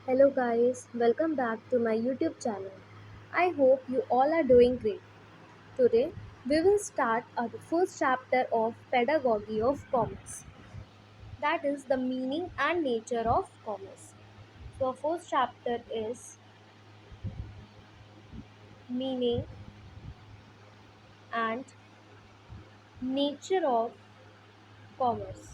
Hello guys, welcome back to my YouTube channel. I hope you all are doing great. Today we will start our first chapter of Pedagogy of Commerce. That is the meaning and nature of commerce. So our first chapter is meaning and nature of commerce.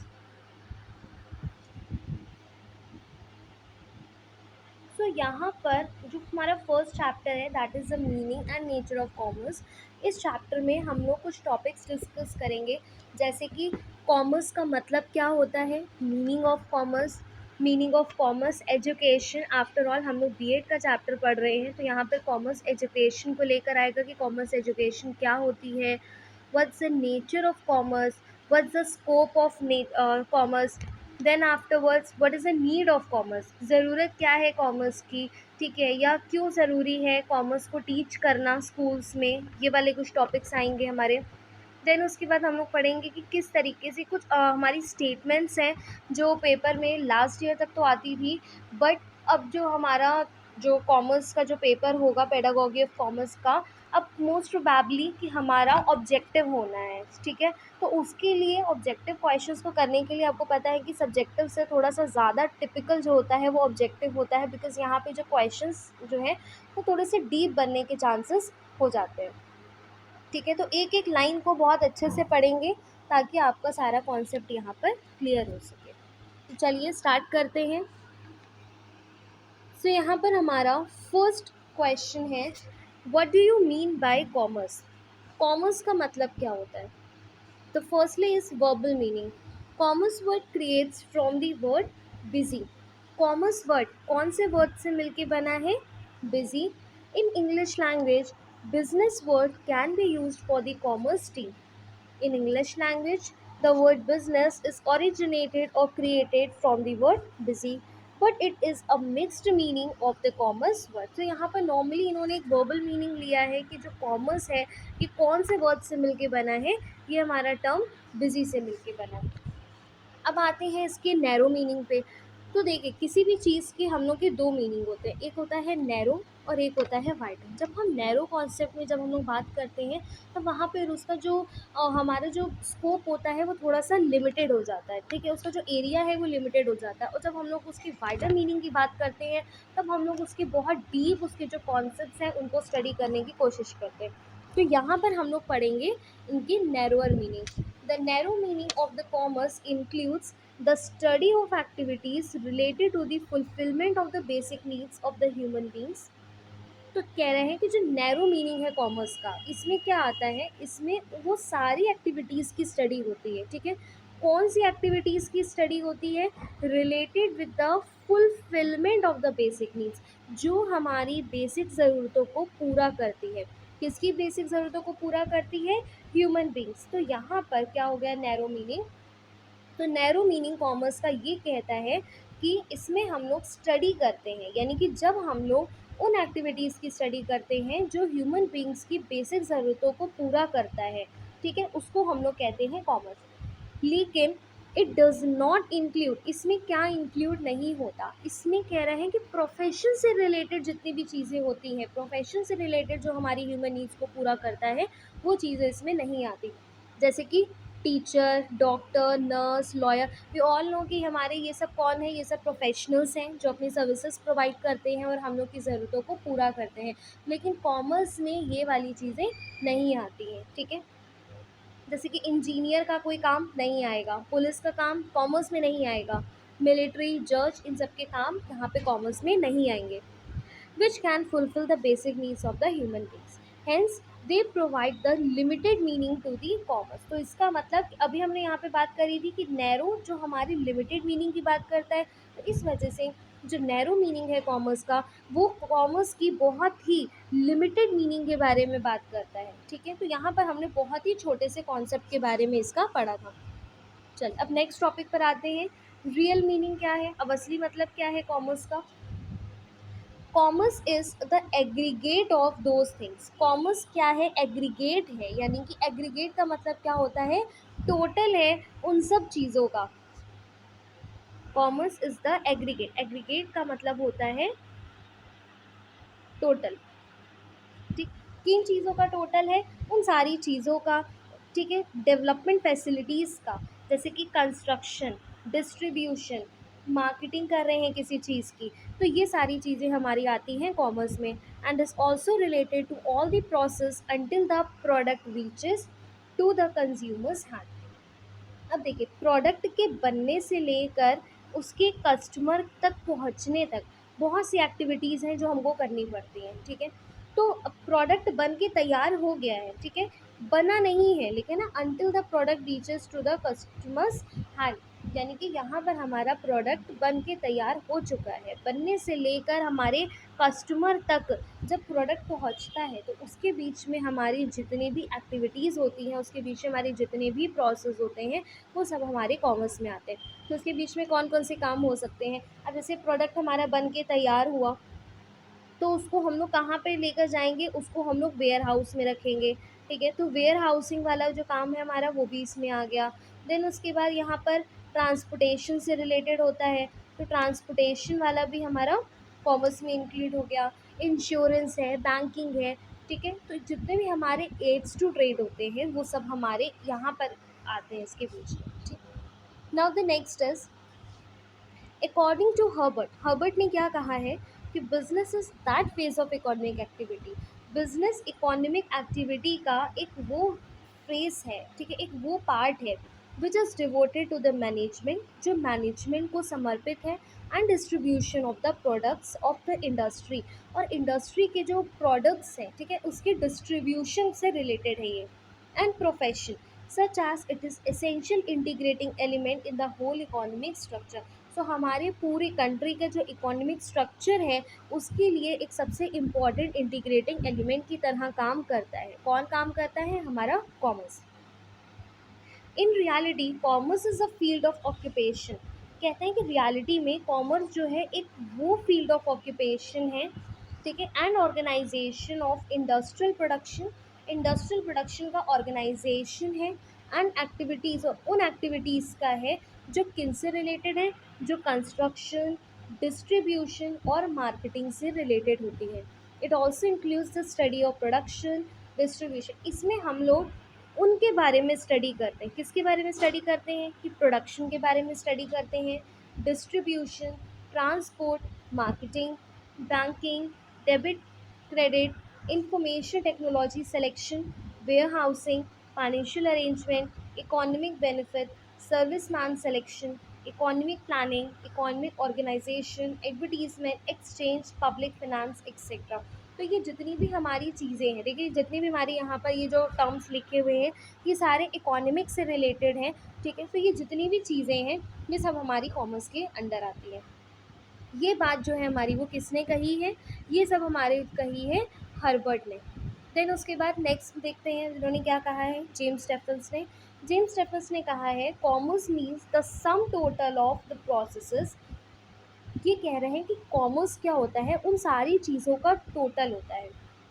सो यहाँ पर जो हमारा first chapter है that is the meaning and nature of commerce. इस chapter में हम लोग कुछ टॉपिक्स डिस्कस करेंगे, जैसे कि कॉमर्स का मतलब क्या होता है, meaning of commerce education. After all हम लोग बीएड का चैप्टर पढ़ रहे हैं, तो यहाँ पर कॉमर्स एजुकेशन को लेकर आएगा कि कॉमर्स एजुकेशन क्या होती है, what's the nature of commerce, what's the scope of commerce, then afterwards what is the need of commerce, ज़रूरत क्या है कॉमर्स की, ठीक है, या क्यों ज़रूरी है कॉमर्स को टीच करना स्कूल्स में। ये वाले कुछ टॉपिक्स आएंगे हमारे। देन उसके बाद हम लोग पढ़ेंगे कि किस तरीके से कुछ हमारी स्टेटमेंट्स हैं जो पेपर में लास्ट ईयर तक तो आती थी, बट अब जो हमारा जो कॉमर्स का जो पेपर होगा पेडागॉजी ऑफ कॉमर्स का, अब मोस्ट प्रोबेबली कि हमारा ऑब्जेक्टिव होना है, ठीक है। तो उसके लिए ऑब्जेक्टिव क्वेश्चंस को करने के लिए आपको पता है कि सब्जेक्टिव से थोड़ा सा ज़्यादा टिपिकल जो होता है वो ऑब्जेक्टिव होता है, बिकॉज यहाँ पे जो क्वेश्चंस जो हैं वो थोड़े से डीप बनने के चांसेस हो जाते हैं, ठीक है। तो एक एक लाइन को बहुत अच्छे से पढ़ेंगे ताकि आपका सारा कॉन्सेप्ट यहाँ पर क्लियर हो सके। तो चलिए स्टार्ट करते हैं। सो यहाँ पर हमारा फर्स्ट क्वेश्चन है, what do you mean by commerce. Commerce का मतलब क्या होता है। तो firstly is verbal meaning. Commerce word creates from the word busy. Commerce word कौन से वर्ड से मिलके बना है, busy. In English language business word can be used for the commerce team. In English language, the word business is originated or created from the word busy, but it is a mixed meaning of the commerce word. तो यहाँ पर normally इन्होंने एक verbal meaning लिया है कि जो commerce है ये कौन से वर्ड से मिलके बना है, ये हमारा टर्म बिजी से मिलके बना है। अब आते हैं इसके नैरो मीनिंग पे। तो देखिए किसी भी चीज़ के हम लोग के दो मीनिंग होते हैं, एक होता है नैरो और एक होता है वाइडर। जब हम नैरो कॉन्सेप्ट में जब हम लोग बात करते हैं तो वहाँ पे उसका जो हमारा जो स्कोप होता है वो थोड़ा सा लिमिटेड हो जाता है, ठीक है, उसका जो एरिया है वो लिमिटेड हो जाता है। और जब हम लोग उसकी वाइडर मीनिंग की बात करते हैं तब हम लोग उसके बहुत डीप उसके जो कॉन्सेप्ट्स हैं उनको स्टडी करने की कोशिश करते हैं। तो यहाँ पर हम लोग पढ़ेंगे इनकी narrower meaning. The narrow meaning of the commerce includes the study of activities related to the fulfillment of the basic needs of the human beings। तो कह रहे हैं कि जो नैरो मीनिंग है कॉमर्स का, इसमें क्या आता है, इसमें वो सारी एक्टिविटीज़ की स्टडी होती है, ठीक है। कौन सी एक्टिविटीज़ की स्टडी होती है, related with the fulfilment of the basic needs, जो हमारी बेसिक ज़रूरतों को पूरा करती है। किसकी बेसिक ज़रूरतों को पूरा करती है, ह्यूमन बींग्स। तो यहाँ पर क्या हो गया नैरो मीनिंग। तो नैरो मीनिंग कॉमर्स का ये कहता है कि इसमें हम लोग स्टडी करते हैं, यानी कि जब हम लोग उन एक्टिविटीज़ की स्टडी करते हैं जो ह्यूमन बींग्स की बेसिक ज़रूरतों को पूरा करता है, ठीक है, उसको हम लोग कहते हैं कॉमर्स। लेकिन इट डज़ नॉट इंक्लूड, इसमें क्या इंक्लूड नहीं होता, इसमें कह रहे हैं कि प्रोफेशन से रिलेटेड जितनी भी चीज़ें होती हैं, प्रोफेशन से रिलेटेड जो हमारी ह्यूमन नीड्स को पूरा करता है वो चीज़ें इसमें नहीं आती। जैसे कि teacher, doctor, nurse, lawyer, we all know कि हमारे ये सब कौन है, ये सब प्रोफेशनल्स हैं जो अपनी सर्विसेज प्रोवाइड करते हैं और हम लोग की ज़रूरतों को पूरा करते हैं। लेकिन कॉमर्स में ये वाली चीज़ें नहीं आती हैं, ठीक है। जैसे कि इंजीनियर का कोई काम नहीं आएगा, पुलिस का काम कॉमर्स में नहीं आएगा, मिलिट्री, जज, इन सब के काम यहाँ पे कॉमर्स में नहीं आएंगे। which can fulfill the basic needs of the human beings. Hence, they provide the limited meaning to the commerce। तो इसका मतलब अभी हमने यहाँ पे बात करी थी कि नैरो जो हमारी लिमिटेड मीनिंग की बात करता है, तो इस वजह से जो नैरो मीनिंग है कॉमर्स का वो कॉमर्स की बहुत ही लिमिटेड मीनिंग के बारे में बात करता है, ठीक है। तो यहाँ पर हमने बहुत ही छोटे से कॉन्सेप्ट के बारे में इसका पढ़ा था। चल अब नेक्स्ट टॉपिक पर आते हैं, रियल मीनिंग क्या है, अब असली मतलब क्या है कॉमर्स का। Commerce is the aggregate of those things. Commerce क्या है, एग्रीगेट है, यानी कि एग्रीगेट का मतलब क्या होता है, टोटल है उन सब चीज़ों का, commerce is the aggregate, aggregate का मतलब होता है टोटल, ठीक, किन चीज़ों का टोटल है, उन सारी चीज़ों का, ठीक है, डेवलपमेंट फैसिलिटीज़ का, जैसे कि कंस्ट्रक्शन, डिस्ट्रीब्यूशन, मार्केटिंग कर रहे हैं किसी चीज़ की, तो ये सारी चीज़ें हमारी आती हैं कॉमर्स में। And is also related to all the process until the product reaches to the consumer's hand. अब देखिए, प्रोडक्ट के बनने से लेकर उसके कस्टमर तक पहुंचने तक बहुत सी एक्टिविटीज़ हैं जो हमको करनी पड़ती हैं, ठीक है। तो अब प्रोडक्ट बन के तैयार हो गया है, ठीक है, बना नहीं है, लेकिन ना until the product reaches to the customer's hand, यानी कि यहाँ पर हमारा प्रोडक्ट बन के तैयार हो चुका है, बनने से लेकर हमारे कस्टमर तक जब प्रोडक्ट पहुँचता है तो उसके बीच में हमारी जितनी भी एक्टिविटीज़ होती हैं, उसके बीच में हमारे जितने भी प्रोसेस होते हैं, वो सब हमारे कॉमर्स में आते हैं। तो उसके बीच में कौन कौन से काम हो सकते हैं। अब जैसे प्रोडक्ट हमारा बन के तैयार हुआ, तो उसको हम लोग कहाँ पे लेकर जाएंगे, उसको हम लोग वेयर हाउस में रखेंगे, ठीक है। तो वेयर हाउसिंग वाला जो काम है हमारा, वो भी इसमें आ गया। देन उसके बाद यहाँ पर ट्रांसपोर्टेशन से रिलेटेड होता है, तो ट्रांसपोर्टेशन वाला भी हमारा कॉमर्स में इंक्लूड हो गया। इंश्योरेंस है, बैंकिंग है, ठीक है। तो जितने भी हमारे एड्स टू ट्रेड होते हैं वो सब हमारे यहाँ पर आते हैं इसके बीच में, ठीक। Now the next is according to Herbert, Herbert ने क्या कहा है कि business is that phase of economic activity, business economic activity का एक वो फेज है, ठीक है, एक वो पार्ट है which is devoted to the management, जो मैनेजमेंट को समर्पित है, and distribution of the products of the industry, और इंडस्ट्री के जो प्रोडक्ट्स हैं, ठीक है, उसके डिस्ट्रीब्यूशन से रिलेटेड है ये। And profession such as it is essential integrating element in the whole economic structure, सो हमारे पूरी कंट्री का जो इकोनॉमिक स्ट्रक्चर है उसके लिए एक सबसे इम्पॉर्टेंट इंटीग्रेटिंग एलिमेंट की तरह काम करता है। कौन काम करता है, हमारा commerce. In reality commerce is a field of occupation, कहते हैं कि रियलिटी में कॉमर्स जो है एक वो फील्ड ऑफ ऑक्यूपेशन है, ठीक है, and organisation of industrial production, industrial production का ऑर्गेनाइजेशन है, एंड एक्टिविटीज़, और उन एक्टिविटीज़ का है जो किन से रिलेटेड है, जो कंस्ट्रक्शन, डिस्ट्रीब्यूशन और मार्केटिंग से रिलेटेड होती है। It also includes the study of production, distribution, इसमें हम लोग उनके बारे में स्टडी करते हैं, किसके बारे में स्टडी करते हैं कि प्रोडक्शन के बारे में स्टडी करते हैं, distribution, transport, marketing, banking, debit, credit, information technology, selection, warehousing, financial arrangement, economic benefit, service man selection, economic planning, economic organisation, advertisement, exchange, public finance et cetera. तो ये जितनी भी हमारी चीज़ें हैं, देखिए जितनी भी हमारी यहाँ पर ये जो टर्म्स लिखे हुए हैं ये सारे इकोनॉमिक से रिलेटेड हैं, ठीक है। तो ये जितनी भी चीज़ें हैं ये सब हमारी कॉमर्स के अंडर आती है। ये बात जो है हमारी वो किसने कही है, ये सब हमारे कही है हर्बर्ट ने। देन उसके बाद नेक्स्ट देखते हैं जिन्होंने क्या कहा है, जेम्स स्टेफल्स ने। जेम्स स्टेफल्स ने कहा है commerce means the sum total of the processes, ये कह रहे हैं कि कॉमर्स क्या होता है, उन सारी चीज़ों का टोटल होता है।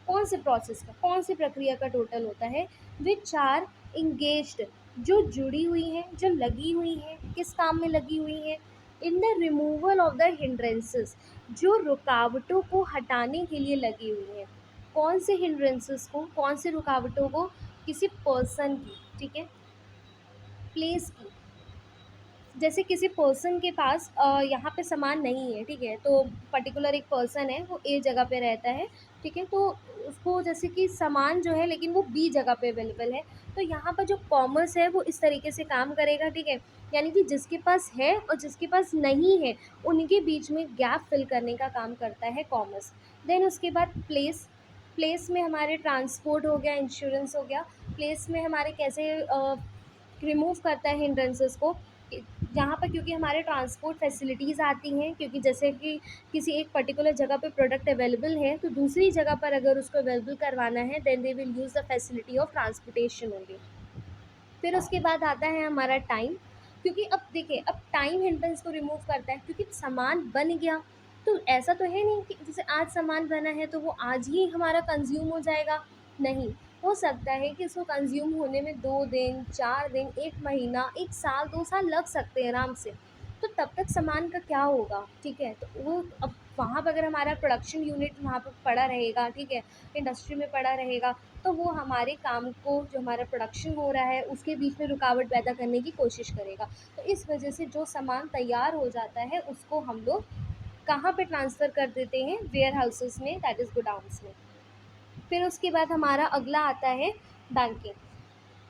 कौन से प्रोसेस का, कौन सी प्रक्रिया का टोटल होता है, विच आर इंगेज्ड, जो जुड़ी हुई हैं, जो लगी हुई हैं, किस काम में लगी हुई हैं, in the removal of the hindrances, जो रुकावटों को हटाने के लिए लगी हुई हैं। कौन से हिंड्रेंसेस को, कौन से रुकावटों को, किसी पर्सन की, ठीक है, प्लेस की, जैसे किसी पर्सन के पास यहाँ पे सामान नहीं है, ठीक है, तो पर्टिकुलर एक पर्सन है वो ए जगह पे रहता है, ठीक है, तो उसको जैसे कि सामान जो है लेकिन वो बी जगह पे अवेलेबल है, तो यहाँ पर जो कॉमर्स है वो इस तरीके से काम करेगा, ठीक है, यानी कि जिसके पास है और जिसके पास नहीं है उनके बीच में गैप फिल करने का काम करता है कॉमर्स। देन उसके बाद प्लेस, प्लेस में हमारे ट्रांसपोर्ट हो गया, इंश्योरेंस हो गया, प्लेस में हमारे कैसे रिमूव करता है हिंड्रेंसेस को, यहाँ पर क्योंकि हमारे ट्रांसपोर्ट फैसिलिटीज़ आती हैं, क्योंकि जैसे कि किसी एक पर्टिकुलर जगह पे प्रोडक्ट अवेलेबल है तो दूसरी जगह पर अगर उसको अवेलेबल करवाना है then they will use the facility of transportation only. फिर उसके बाद आता है हमारा टाइम, क्योंकि अब देखिए अब टाइम हिंड्रेंस को रिमूव करता है, क्योंकि सामान बन गया तो ऐसा तो है नहीं कि जैसे आज सामान बना है तो वो आज ही हमारा कंज्यूम हो जाएगा, नहीं, हो सकता है कि इसको कंज्यूम होने में 2 दिन, 4 दिन, 1 महीना, 1 साल, 2 साल लग सकते हैं आराम से। तो तब तक सामान का क्या होगा, ठीक है। तो वो अब वहाँ पर अगर हमारा प्रोडक्शन यूनिट वहाँ पर पड़ा रहेगा, ठीक है, इंडस्ट्री में पड़ा रहेगा, तो वो हमारे काम को, जो हमारा प्रोडक्शन हो रहा है उसके बीच में रुकावट पैदा करने की कोशिश करेगा। तो इस वजह से जो सामान तैयार हो जाता है उसको हम लोग कहाँ पे ट्रांसफ़र कर देते हैं, वेयर हाउसेस में, दैट इज़ गोडाउन्स में। फिर उसके बाद हमारा अगला आता है banking.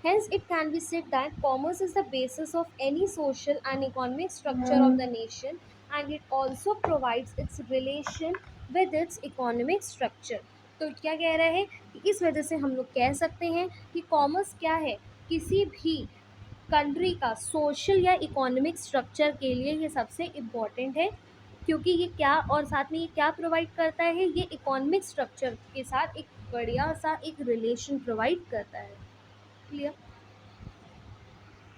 Hence, it can be said that commerce is the basis of any social and economic structure of the nation, and it also provides its relation with its economic structure. तो क्या कह रहा है कि इस वजह से हम लोग कह सकते हैं कि कॉमर्स क्या है, किसी भी कंट्री का सोशल या इकोनॉमिक स्ट्रक्चर के लिए ये सबसे इम्पॉर्टेंट है, क्योंकि ये क्या, और साथ में ये क्या प्रोवाइड करता है, ये इकोनॉमिक स्ट्रक्चर के साथ एक बढ़िया सा एक रिलेशन प्रोवाइड करता है। क्लियर।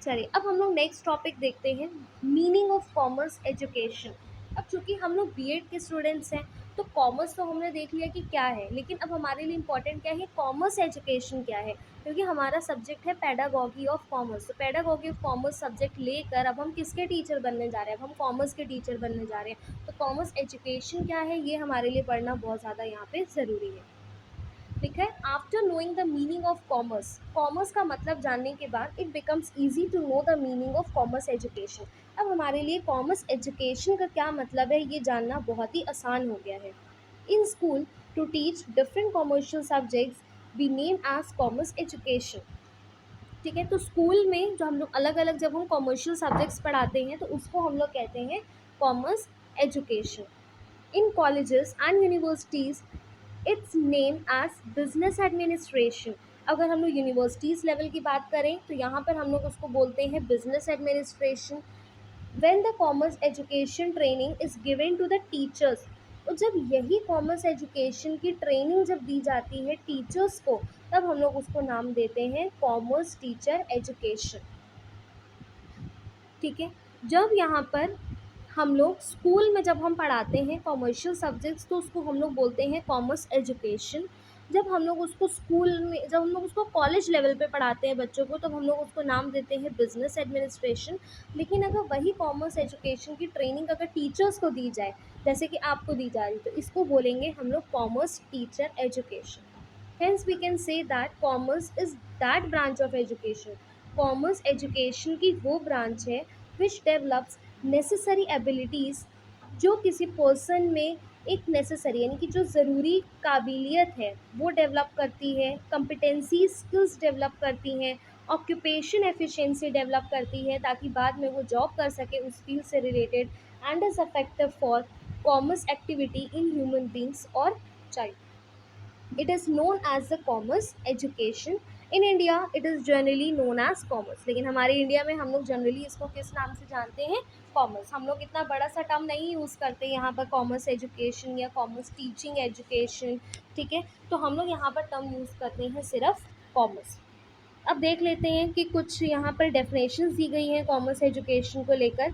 चलिए अब हम लोग नेक्स्ट टॉपिक देखते हैं, मीनिंग ऑफ कॉमर्स एजुकेशन। अब चूंकि हम लोग बीएड के स्टूडेंट्स हैं, तो कॉमर्स तो हमने देख लिया कि क्या है, लेकिन अब हमारे लिए इम्पोर्टेंट क्या है, कॉमर्स एजुकेशन क्या है, क्योंकि हमारा सब्जेक्ट है पेडागॉगी ऑफ कॉमर्स। तो पेडागॉगी ऑफ कॉमर्स सब्जेक्ट लेकर अब हम किसके टीचर बनने जा रहे हैं, अब हम कॉमर्स के टीचर बनने जा रहे हैं। तो कॉमर्स एजुकेशन क्या है, ये हमारे लिए पढ़ना बहुत ज़्यादा यहाँ पे ज़रूरी है। ठीक है। After knowing the meaning of commerce, commerce का मतलब जानने के बाद it becomes easy to know the meaning of commerce education. अब हमारे लिए कॉमर्स एजुकेशन का क्या मतलब है ये जानना बहुत ही आसान हो गया है। In school to teach different commercial subjects be name as commerce education. ठीक है। तो स्कूल में जो हम लोग अलग अलग जब हम कॉमर्शियल सब्जेक्ट्स पढ़ाते हैं तो उसको हम लोग कहते हैं commerce education. In colleges and universities its name as business administration. अगर हम लोग यूनिवर्सिटीज़ लेवल की बात करें तो यहाँ पर हम लोग उसको बोलते हैं business administration. When the commerce education training is given to the teachers, और जब यही कॉमर्स एजुकेशन की ट्रेनिंग जब दी जाती है टीचर्स को, तब हम लोग उसको नाम देते हैं कॉमर्स टीचर एजुकेशन। ठीक है। जब यहाँ पर हम लोग स्कूल में जब हम पढ़ाते हैं कॉमर्शियल सब्जेक्ट्स तो उसको हम लोग बोलते हैं कॉमर्स एजुकेशन। जब हम लोग उसको स्कूल में, जब हम लोग उसको कॉलेज लेवल पे पढ़ाते हैं बच्चों को, तब हम लोग उसको नाम देते हैं बिजनेस एडमिनिस्ट्रेशन। लेकिन अगर वही कॉमर्स एजुकेशन की ट्रेनिंग अगर टीचर्स को दी जाए, जैसे कि आपको दी जा रही, तो इसको बोलेंगे हम लोग commerce teacher education. Hence we can say that commerce is that branch of education. Commerce education की वो ब्रांच है विच डेवलप्स नेसेसरी एबिलिटीज़, जो किसी पर्सन में एक नेसेसरी यानी कि जो ज़रूरी काबिलियत है वो डेवलप करती है, कंपिटेंसी स्किल्स डेवलप करती हैं, ऑक्यूपेशन एफिशिएंसी डेवलप करती है, ताकि बाद में वो जॉब कर सके उस फील्ड से related, and is affective for commerce activity in human beings और child. It is known as the commerce education. In India, it is generally known as commerce. लेकिन हमारे इंडिया में हम लोग जनरली इसको किस नाम से जानते हैं, कॉमर्स। हम लोग इतना बड़ा सा टर्म नहीं यूज़ करते यहाँ पर, कॉमर्स एजुकेशन या कॉमर्स टीचिंग एजुकेशन। ठीक है। तो हम लोग यहाँ पर टर्म यूज़ करते हैं सिर्फ कॉमर्स। अब देख लेते हैं कि कुछ यहाँ पर डेफिनेशंस दी गई हैं कॉमर्स एजुकेशन को लेकर।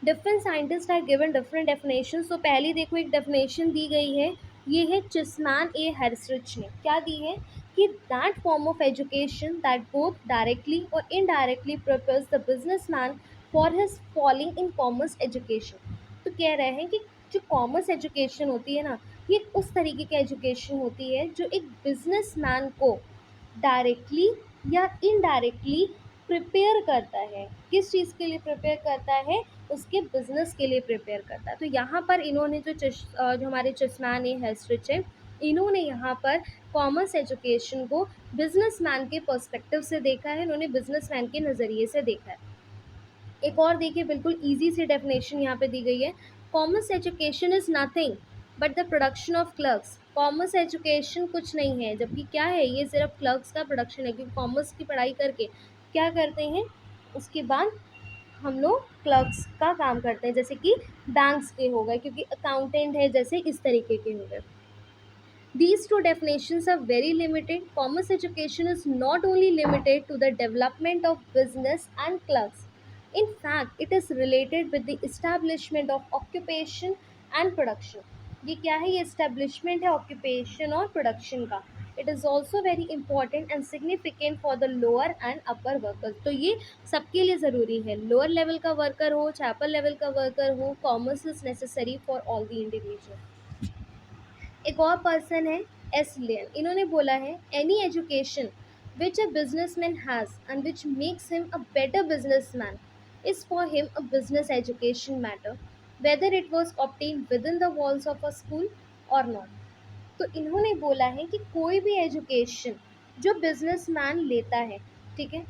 Different scientist have given different definition. तो पहली देखो एक डेफिनेशन दी गई है, ये है चिस्मैन ए हेरिस्रिच ने क्या दी है कि that form of education that both directly और indirectly prepares the businessman for his falling in commerce education. तो कह रहे हैं कि जो कॉमर्स एजुकेशन होती है ना, ये उस तरीके की एजुकेशन होती है जो एक बिजनेसमैन को डायरेक्टली या इनडायरेक्टली प्रिपेयर करता है। किस चीज़ के लिए प्रिपेयर करता है, उसके बिजनेस के लिए प्रिपेयर करता है। तो यहाँ पर इन्होंने जो हमारे चिस्मैन हेरिस्रिच है, इन्होंने यहाँ पर कॉमर्स एजुकेशन को बिजनेसमैन के पर्सपेक्टिव से देखा है, इन्होंने बिजनेसमैन के नज़रिए से देखा है। एक और देखिए बिल्कुल ईजी सी डेफिनेशन यहाँ पे दी गई है, commerce education is nothing but the production of clerks. Commerce education कुछ नहीं है, जबकि क्या है, ये सिर्फ क्लर्क्स का प्रोडक्शन है, क्योंकि कॉमर्स की पढ़ाई करके क्या करते हैं, उसके बाद हम लोग क्लर्क्स का काम करते हैं, जैसे कि बैंक्स के हो गए, क्योंकि अकाउंटेंट है, जैसे इस तरीके के हो गए। These two definitions are very limited. Commerce education is not only limited to the development of business and clerks. In fact, it is related with the establishment of occupation and production. ये क्या है, ये establishment है occupation और production का। It is also very important and significant for the lower and upper workers. तो ये सबके लिए ज़रूरी है, लोअर लेवल का वर्कर हो चाहे अपर लेवल का वर्कर हो, commerce is necessary for all the individual. एक और पर्सन है एस लेन, इन्होंने बोला है any education which a businessman has and which makes him a better businessman is for him a business education matter whether it was obtain with in the walls of a school और not. तो इन्होंने बोला है कि कोई भी education जो businessman लेता है, ठीक है,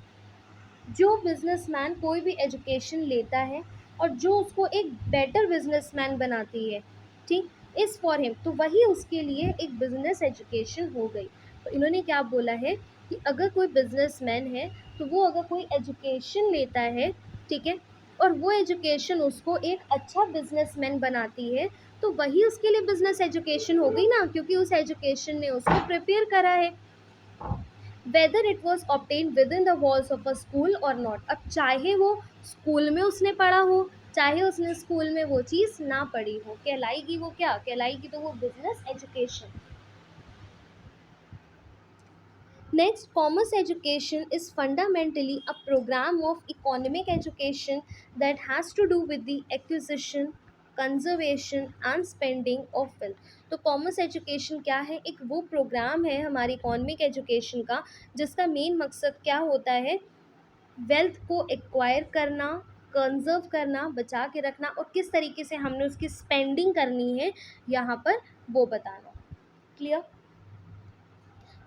जो बिजनेसमैन कोई भी एजुकेशन लेता है और जो उसको एक बेटर बिजनेसमैन बनाती है, ठीक, इज़ फॉर हिम, तो वही उसके लिए एक बिजनेस एजुकेशन हो गई। तो इन्होंने क्या बोला है कि अगर कोई बिजनेसमैन है तो वो अगर कोई एजुकेशन लेता है, ठीक है, और वो एजुकेशन उसको एक अच्छा बिजनेसमैन बनाती है, तो वही उसके लिए बिजनेस एजुकेशन हो गई ना, क्योंकि उस एजुकेशन ने उसको प्रिपेयर करा है, whether it was obtain with in the walls of a school और नॉट। अब चाहे वो स्कूल में उसने पढ़ा हो चाहे उसने स्कूल में वो चीज़ ना पढ़ी हो, कहलाएगी वो क्या कहलाएगी, तो वो business education. Next, commerce education is fundamentally a program of economic education that has to do with the acquisition, conservation and spending of wealth. तो कॉमर्स एजुकेशन क्या है, एक वो प्रोग्राम है हमारी इकोनॉमिक एजुकेशन का जिसका मेन मकसद क्या होता है, वेल्थ को एक्वायर करना, कंजर्व करना, बचा के रखना और किस तरीके से हमने उसकी स्पेंडिंग करनी है यहाँ पर वो बताना। क्लियर।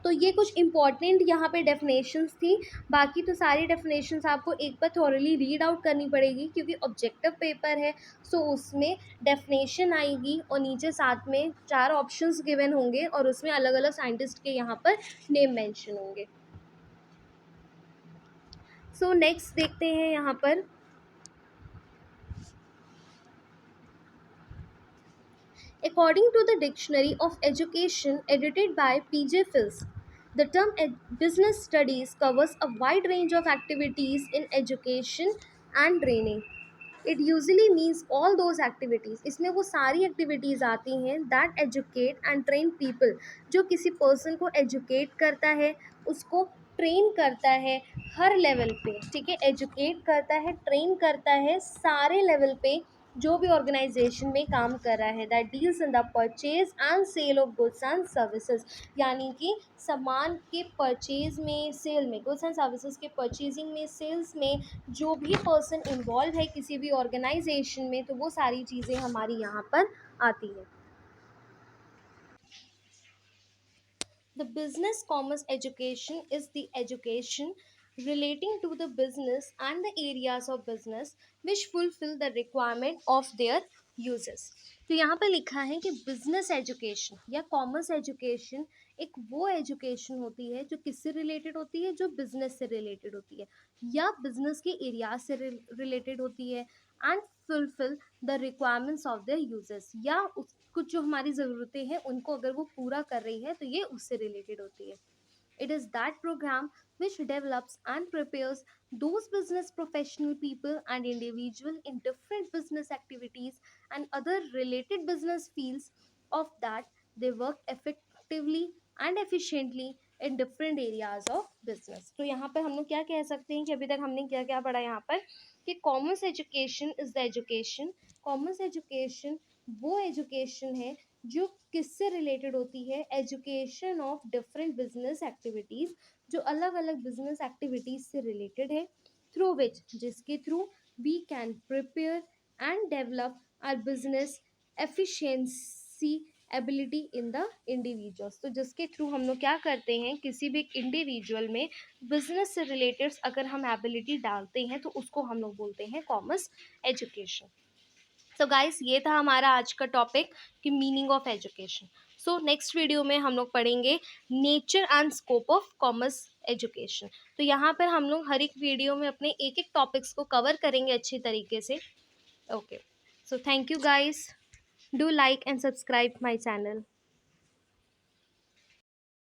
तो ये कुछ इंपॉर्टेंट यहाँ पे डेफिनेशंस थी, बाकी तो सारी डेफिनेशंस आपको एक बार थॉरली रीड आउट करनी पड़ेगी क्योंकि ऑब्जेक्टिव पेपर है। सो उसमें डेफिनेशन आएगी और नीचे साथ में 4 ऑप्शंस गिवन होंगे और उसमें अलग अलग साइंटिस्ट के यहाँ पर नेम मेंशन होंगे। सो नेक्स्ट देखते हैं यहाँ पर, according to the Dictionary of Education edited by P.J. Phils, the term business studies covers a wide range of activities in education and training. It usually means all those activities, इसमें वो सारी activities आती हैं that educate and train people, जो किसी person को educate करता है, उसको ट्रेन करता है हर लेवल पे, ठीक है, एजुकेट करता है, ट्रेन करता है सारे लेवल पे जो भी ऑर्गेनाइजेशन में काम कर रहा है, that deals in the purchase and sale of goods and services, यानी कि सामान के परचेज में, सेल में, गुड्स एंड सर्विसेज के परचेजिंग में, सेल्स में जो भी पर्सन इन्वॉल्व है किसी भी ऑर्गेनाइजेशन में, तो वो सारी चीज़ें हमारी यहाँ पर आती हैं। The business commerce education is the education relating to the business and the areas of business which fulfill the requirement of their users. तो यहाँ पर लिखा है कि बिजनेस एजुकेशन या कॉमर्स एजुकेशन एक वो एजुकेशन होती है जो किससे रिलेटेड होती है, जो बिजनेस से रिलेटेड होती है या बिजनेस के एरिया से रिलेटेड होती है, and fulfil the requirements of their users, या कुछ जो हमारी ज़रूरतें हैं उनको अगर वो पूरा कर रही है तो ये उससे रिलेटेड होती है। It is that program which develops and prepares those business professional people and individual in different business activities and other related business fields of that they work effectively and efficiently in different areas of business। तो यहाँ पर हम लोग क्या कह सकते हैं कि अभी तक हमने क्या क्या पढ़ा यहाँ पर कि commerce education is the education, commerce education वो एजुकेशन है जो किससे रिलेटेड होती है, education of different business activities, जो अलग अलग बिजनेस एक्टिविटीज़ से रिलेटेड है, थ्रू विच, जिसके थ्रू we can prepare and develop our business efficiency ability in the individuals. तो जिसके थ्रू हम लोग क्या करते हैं, किसी भी इंडिविजुअल में बिजनेस से रिलेटेड अगर हम एबिलिटी डालते हैं तो उसको हम लोग बोलते हैं कॉमर्स एजुकेशन। सो गाइस, ये था हमारा आज का टॉपिक कि meaning of education. So next video में हम लोग पढ़ेंगे nature and scope of commerce education. तो यहाँ पर हम लोग हर एक वीडियो में अपने एक एक टॉपिक्स को कवर करेंगे अच्छी तरीके से। Okay, so thank you guys, do like and subscribe my channel.